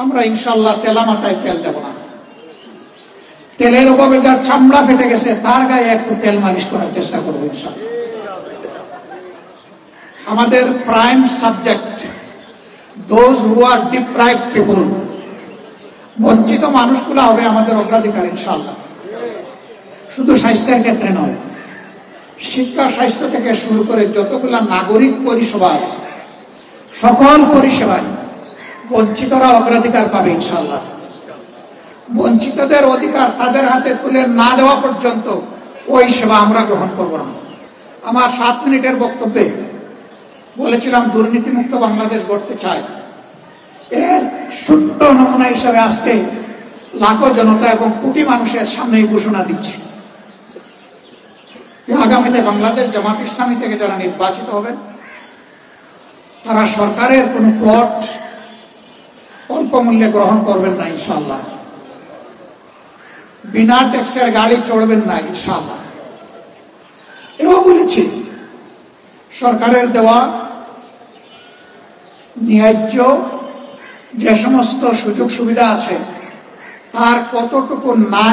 আমরা ইনশাআল্লাহ তেলা মাথায় তেল দেব না। তেলের অভাবে যার চামড়া ফেটে গেছে তার গায়ে একটু তেল মালিশ করার চেষ্টা করবো ইনশাআল্লাহ। আমাদের prime subject those who are deprived people, বঞ্চিত মানুষগুলো হবে আমাদের অগ্রাধিকার ইনশাআল্লাহ। শুধু স্বাস্থ্যের ক্ষেত্রে নয়, শিক্ষা স্বাস্থ্য থেকে শুরু করে যতগুলা নাগরিক পরিষেবা আছে সকল পরিষেবায় বঞ্চিতরা অগ্রাধিকার পাবে ইনশাআল্লাহ। বঞ্চিতদের অধিকার তাদের হাতে তুলে না দেওয়া পর্যন্ত ওই সেবা আমরা গ্রহণ করব না। আমার 7 মিনিটের বক্তব্যে বলেছিলাম দুর্নীতিমুক্ত বাংলাদেশ গড়তে চাই। এর ছোট্ট নমুনা হিসাবে আজকে লাখো জনতা এবং কোটি মানুষের সামনে ঘোষণা দিচ্ছি, আগামীতে বাংলাদেশ জামাত ইসলামী থেকে যারা নির্বাচিত হবেন তারা সরকারের কোন প্লট অল্প মূল্যে গ্রহণ করবেন না ইনশাআল্লাহ। বিনা ট্যাক্সের গাড়ি চড়বেন না ইনশাআল্লাহ। এও বলেছি সরকারের দেওয়া ন্যায্য যে সমস্ত সুযোগ সুবিধা আছে তার কতটুকু না